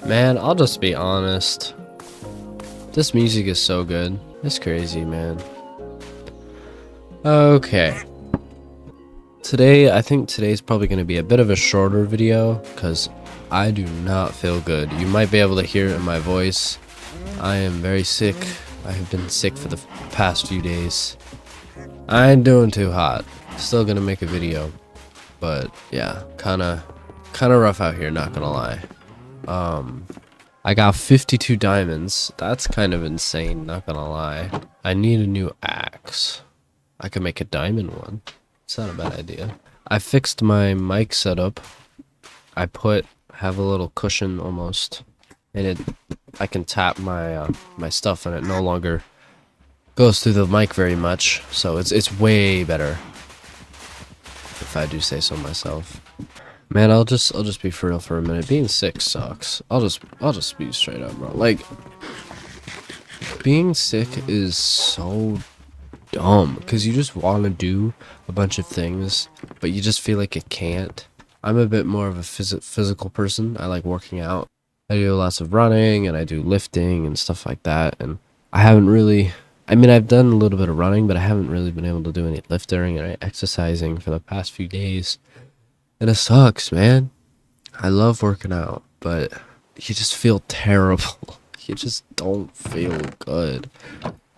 Man, I'll just be honest. This music is so good. It's crazy, man. Okay. I think today's probably going to be a bit of a shorter video because I do not feel good. You might be able to hear it in my voice. I am very sick. I have been sick for the past few days. I ain't doing too hot. Still gonna make a video. But yeah, kinda rough out here, not gonna lie. I got 52 diamonds. That's kind of insane, not gonna lie. I need a new axe. I could make a diamond one. It's not a bad idea. I fixed my mic setup. I have a little cushion almost, and I can tap my my stuff, and it no longer goes through the mic very much. So it's way better, if I do say so myself. Man, I'll just be for real for a minute. Being sick sucks. I'll just be straight up, bro. Like, being sick is so dumb because you just want to do a bunch of things, but you just feel like you can't. I'm a bit more of a physical person. I like working out. I do lots of running and I do lifting and stuff like that. And I haven't really, I mean, I've done a little bit of running, but I haven't really been able to do any lifting or exercising for the past few days. And it sucks, man. I love working out, but you just feel terrible. You just don't feel good.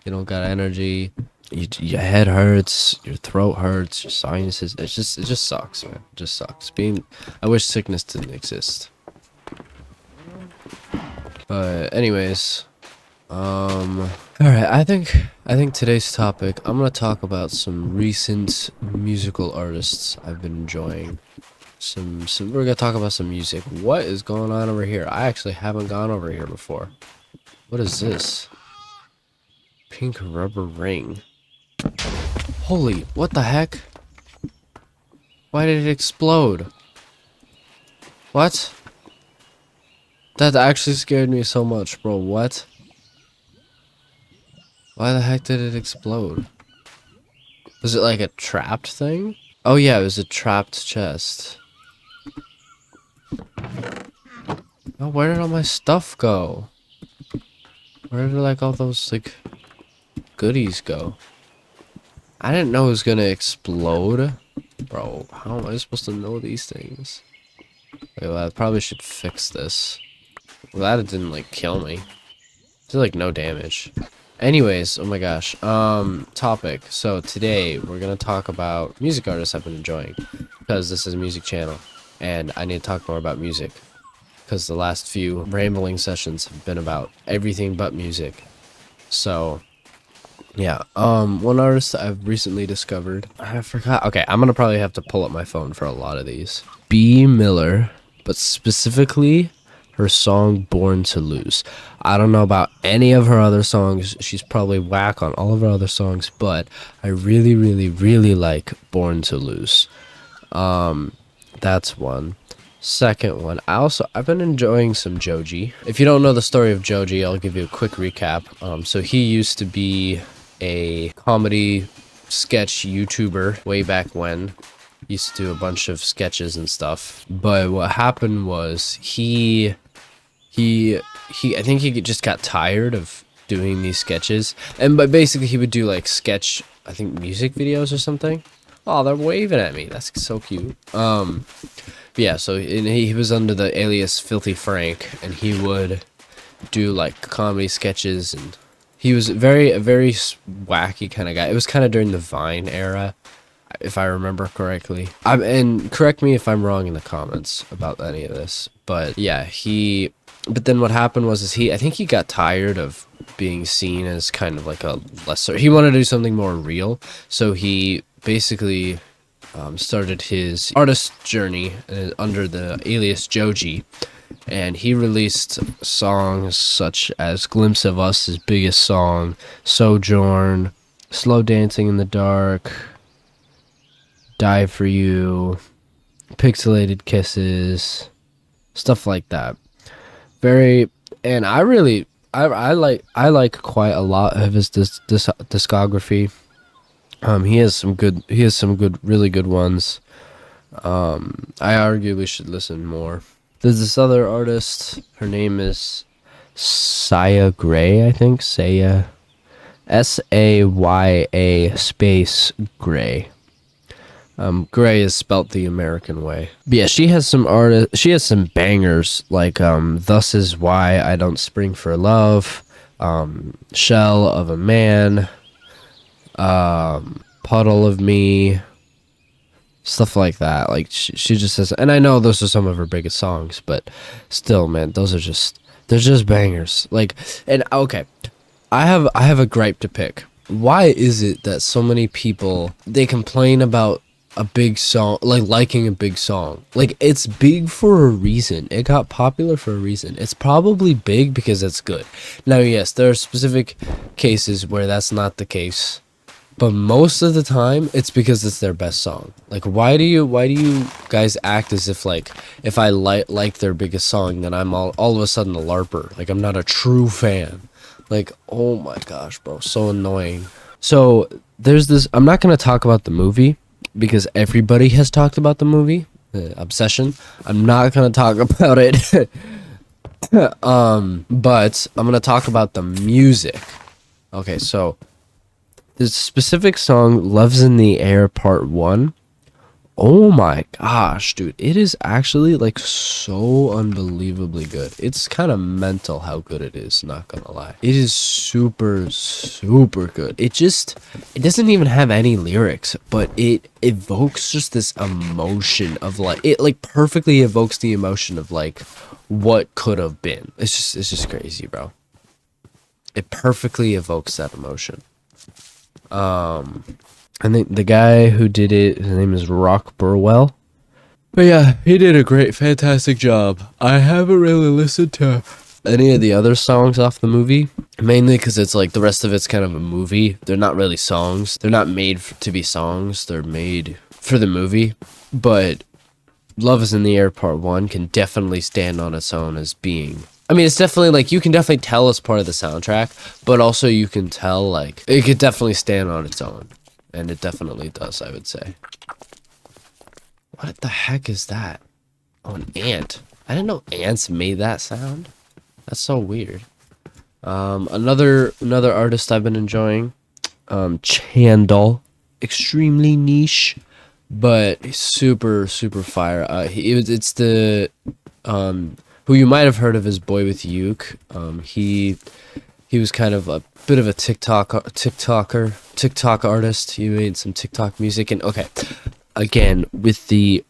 You don't got energy. Your head hurts, your throat hurts, your sinuses. It just sucks, man. It just sucks. I wish sickness didn't exist. But anyways, all right. I think today's topic, I'm gonna talk about some recent musical artists I've been enjoying. We're gonna talk about some music. What is going on over here? I actually haven't gone over here before. What is this? Pink rubber ring. Holy, what the heck? Why did it explode? What? That actually scared me so much, bro. What? Why the heck did it explode? Was it like a trapped thing? Oh yeah, it was a trapped chest. Oh, where did all my stuff go? Where did like all those like goodies go? I didn't know it was gonna explode. Bro, how am I supposed to know these things? Okay, well, I probably should fix this. Glad it didn't like kill me. It did like no damage. Anyways, oh my gosh. Topic. So today we're gonna talk about music artists I've been enjoying, because this is a music channel and I need to talk more about music, because the last few rambling sessions have been about everything but music. So yeah, one artist I've recently discovered, I forgot. Okay, I'm gonna probably have to pull up my phone for a lot of these. B. Miller, but specifically her song Born to Lose. I don't know about any of her other songs. She's probably whack on all of her other songs, but I really, really, really like Born to Lose. That's one. Second one, I've been enjoying some Joji. If you don't know the story of Joji, I'll give you a quick recap. So he used to be a comedy sketch YouTuber way back when. He used to do a bunch of sketches and stuff. But what happened was I think he just got tired of doing these sketches. But basically he would do like sketch, I think music videos or something. Oh, they're waving at me. That's so cute. Yeah, so he was under the alias Filthy Frank, and he would do like comedy sketches, and he was a very wacky kind of guy. It was kind of during the Vine era, if I remember correctly. And correct me if I'm wrong in the comments about any of this. But yeah, but then what happened was I think he got tired of being seen as kind of like a lesser. He wanted to do something more real, so he basically started his artist journey under the alias Joji, and he released songs such as Glimpse of Us, his biggest song, Sojourn, Slow Dancing in the Dark, Die For You, Pixelated Kisses, stuff like that. And I like quite a lot of his discography. He has some good, really good ones. I arguably should listen more. There's this other artist. Her name is Saya Gray, I think. Saya space Gray. Gray is spelt the American way. But yeah, she has some bangers like Thus Is Why I Don't Spring for Love, Shell of a Man, Puddle of Me, stuff like that. Like she just says, and I know those are some of her biggest songs, but still, man, they're just bangers. Like, and okay, I have a gripe to pick. Why is it that so many people, they complain about a big song, like liking a big song? Like, it's big for a reason. It got popular for a reason. It's probably big because it's good. Now, yes, there are specific cases where that's not the case, but most of the time it's because it's their best song. Like, why do you guys act as if, like, if I like their biggest song, then I'm all of a sudden a LARPer? Like, I'm not a true fan. Like, oh my gosh, bro, so annoying. So there's this, I'm not going to talk about the movie because everybody has talked about the movie, Obsession. I'm not going to talk about it. But I'm going to talk about the music. Okay, so this specific song, Love's in the Air Part 1. Oh my gosh, dude. It is actually like so unbelievably good. It's kind of mental how good it is, not gonna lie. It is super, super good. It doesn't even have any lyrics, but it evokes just this emotion of like, it like perfectly evokes the emotion of like what could have been. It's just crazy, bro. It perfectly evokes that emotion. I think the guy who did it, his name is Rock Burwell. But yeah, he did a great, fantastic job. I haven't really listened to any of the other songs off the movie, mainly because it's like the rest of it's kind of a movie. They're not really songs. They're not made to be songs. They're made for the movie. But Love is in the Air Part 1 can definitely stand on its own as being... I mean, it's definitely, like, you can definitely tell it's part of the soundtrack, but also you can tell, like, it could definitely stand on its own. And it definitely does, I would say. What the heck is that? Oh, an ant. I didn't know ants made that sound. That's so weird. Another artist I've been enjoying, Chandel. Extremely niche, but super, super fire. It's the who you might have heard of as Boy with Uke. He was kind of a bit of a TikTok artist. He made some TikTok music. And okay, again,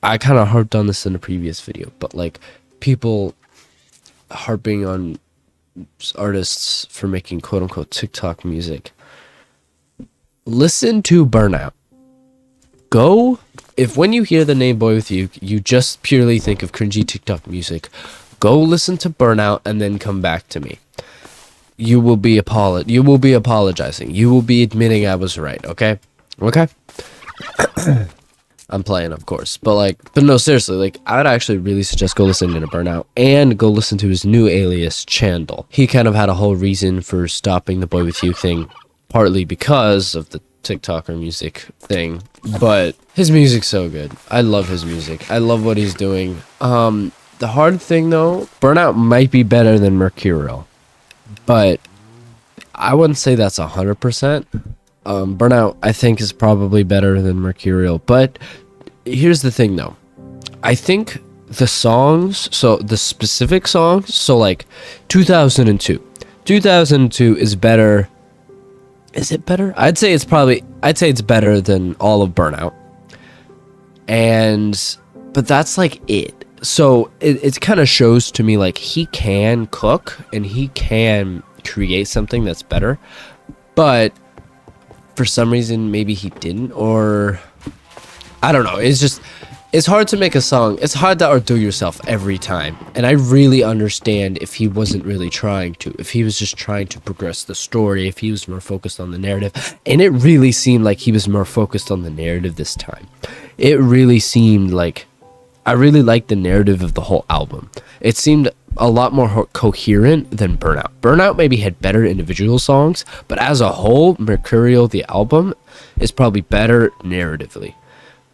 I kind of harped on this in a previous video, but like people harping on artists for making quote unquote TikTok music. Listen to Burnout. If when you hear the name Boy with You, you just purely think of cringy TikTok music, go listen to Burnout and then come back to me. You will be apologizing. You will be admitting I was right, okay? Okay? I'm playing, of course. But no, seriously, like, I would actually really suggest go listen to Burnout and go listen to his new alias, Chandel. He kind of had a whole reason for stopping the Boy With You thing, partly because of the TikToker music thing, but his music's so good. I love his music. I love what he's doing. The hard thing, though, Burnout might be better than Mercurial. But I wouldn't say that's 100%. Burnout, I think, is probably better than Mercurial. But here's the thing, though. I think the songs, so the specific songs, so like 2002. 2002 is better. Is it better? I'd say it's better than all of Burnout. But that's like it. So it kind of shows to me like he can cook and he can create something that's better, but for some reason maybe he didn't, or I don't know. It's hard to make a song. It's hard to outdo yourself every time, and I really understand if he wasn't really trying to, if he was just trying to progress the story, if he was more focused on the narrative. And it really seemed like he was more focused on the narrative this time. It really seemed like I really liked the narrative of the whole album. It seemed a lot more coherent than Burnout. Burnout maybe had better individual songs, but as a whole, Mercurial, the album, is probably better narratively.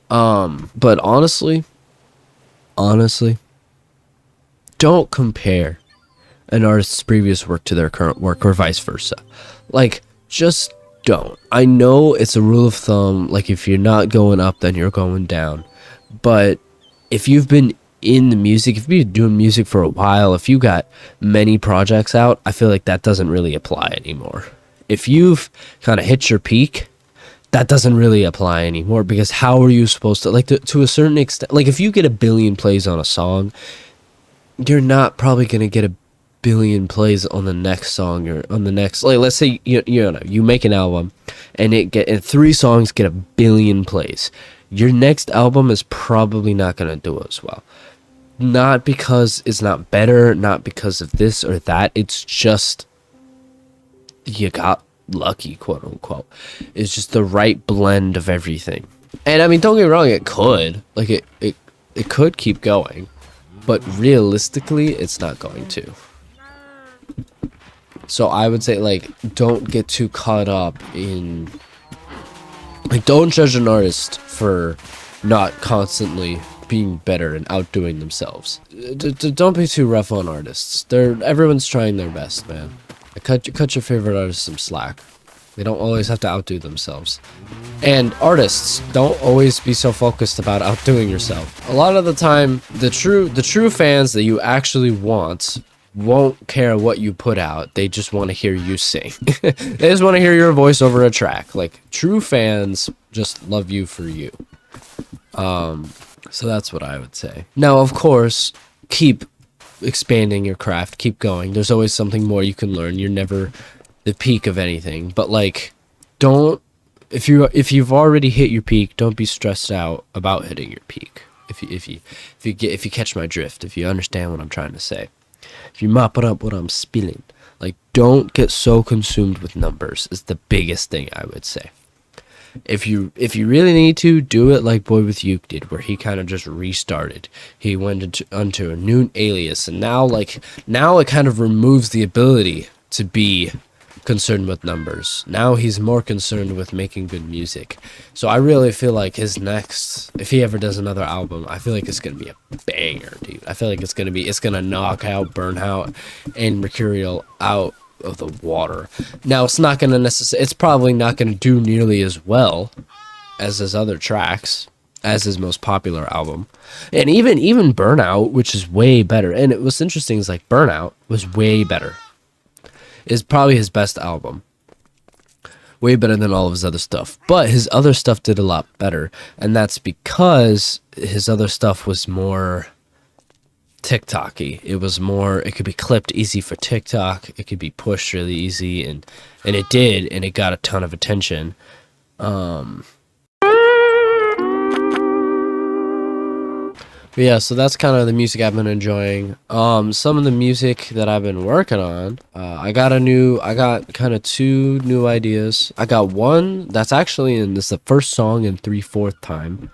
But honestly, don't compare an artist's previous work to their current work, or vice versa. Like, just don't. I know it's a rule of thumb, like if you're not going up, then you're going down. But if you've been in the music, if you've been doing music for a while, if you got many projects out, I feel like that doesn't really apply anymore. If you've kind of hit your peak, that doesn't really apply anymore, because how are you supposed to, like, to a certain extent, like if you get 1 billion plays on a song, you're not probably going to get 1 billion plays on the next song, or on the next, like, let's say you make an album and and 3 songs get 1 billion plays. Your next album is probably not going to do as well. Not because it's not better, not because of this or that. It's just you got lucky, quote unquote. It's just the right blend of everything. And I mean, don't get me wrong, it could. Like it could keep going. But realistically, it's not going to. So I would say, like, don't get too caught up in, like, don't judge an artist for not constantly being better and outdoing themselves. Don't be too rough on artists. Everyone's trying their best, man. Cut your favorite artist some slack. They don't always have to outdo themselves. And artists, don't always be so focused about outdoing yourself. A lot of the time, the true fans that you actually want won't care what you put out. They just want to hear you sing. They just want to hear your voice over a track. Like, true fans just love you for you. So that's what I would say. Now, of course, keep expanding your craft. Keep going. There's always something more you can learn. You're never the peak of anything. But, like, don't, if you've already hit your peak, don't be stressed out about hitting your peak. If you catch my drift, if you understand what I'm trying to say. If you mop it up what I'm spilling, like, don't get so consumed with numbers is the biggest thing I would say. If you really need to, do it like Boy with Uke did, where he kind of just restarted. He went onto a new alias, and now it kind of removes the ability to be concerned with numbers. Now he's more concerned with making good music. So I really feel like his next, if he ever does another album, I feel like it's gonna be a banger, dude. I feel like it's gonna knock out Burnout and Mercurial out of the water. Now it's probably not gonna do nearly as well as his other tracks, as his most popular album. And even Burnout, which is way better. And it was interesting, is like Burnout was way better. Is probably his best album. Way better than all of his other stuff. But his other stuff did a lot better. And that's because his other stuff was more TikTok-y. It could be clipped easy for TikTok. It could be pushed really easy. And it did. And it got a ton of attention. But yeah, so that's kind of the music I've been enjoying. Some of the music that I've been working on, I got kind of 2 new ideas. I got one that's actually this is the first song in 3/4 time.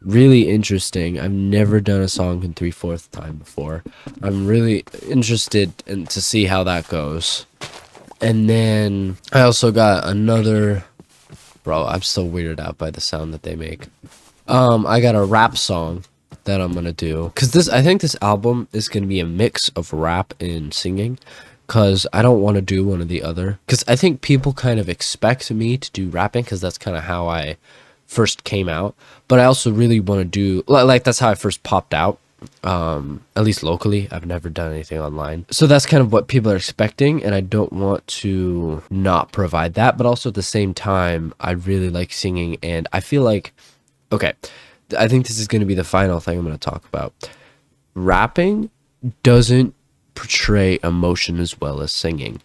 Really interesting. I've never done a song in 3/4 time before. I'm really interested to see how that goes. And then I also got another, bro, I'm so weirded out by the sound that they make. I got a rap song that I'm gonna do, because I think this album is gonna be a mix of rap and singing, because I don't want to do one or the other, because I think people kind of expect me to do rapping, because that's kind of how I first came out. But I also really want to do, like, that's how I first popped out, at least locally. I've never done anything online, so that's kind of what people are expecting, and I don't want to not provide that. But also at the same time, I really like singing, and I feel like, okay, I think this is going to be the final thing I'm going to talk about. Rapping doesn't portray emotion as well as singing.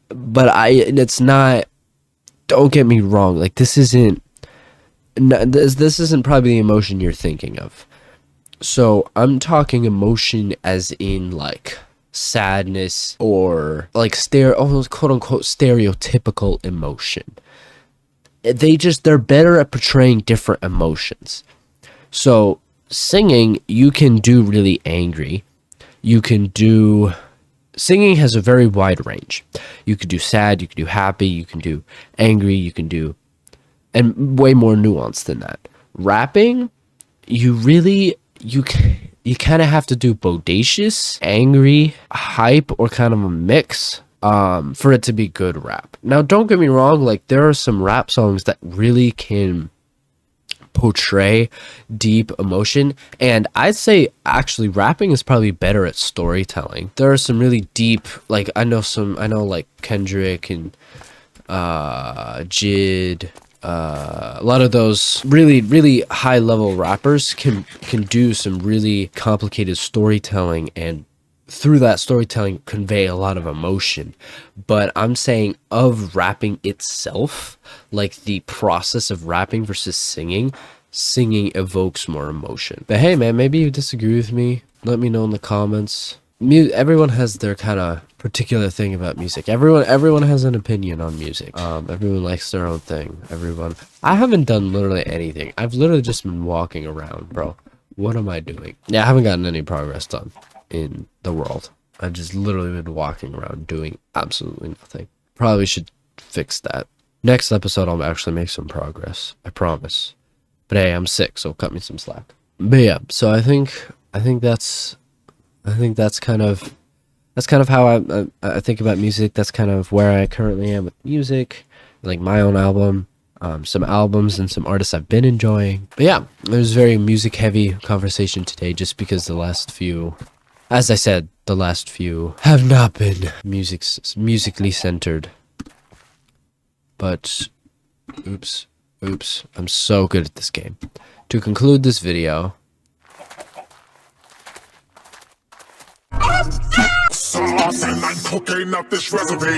But it's not, don't get me wrong, like, this isn't probably the emotion you're thinking of. So I'm talking emotion as in, like, sadness, or like almost quote unquote stereotypical emotion. They're better at portraying different emotions. So singing, you can do really angry. Singing has a very wide range. You could do sad, you could do happy, you can do angry, and way more nuanced than that. Rapping, you kind of have to do bodacious, angry, hype, or kind of a mix for it to be good rap. Now, don't get me wrong, like there are some rap songs that really can portray deep emotion, and I'd say actually rapping is probably better at storytelling. There are some really deep, like I know like Kendrick and Jid, a lot of those really high level rappers can do some really complicated storytelling, and through that storytelling convey a lot of emotion. But I'm saying of rapping itself, like the process of rapping versus singing evokes more emotion. But hey man, maybe you disagree with me, let me know in the comments. Everyone has their kind of particular thing about music. Everyone has an opinion on music. Everyone likes their own thing. I haven't done literally anything. I've literally just been walking around, bro. What am I doing? Yeah, I haven't gotten any progress done in the world. I've just literally been walking around doing absolutely nothing. Probably should fix that. Next episode I'll actually make some progress, I promise. But hey, I'm sick, so cut me some slack. But yeah, so I think that's kind of how I think about music. That's kind of where I currently am with music, like my own album, some albums and some artists I've been enjoying. But yeah, it was a very music heavy conversation today, just because the last few, as I said, the last few have not been musically centered. But oops, I'm so good at this game. To conclude this video, sauce and I'm cooking up this recipe.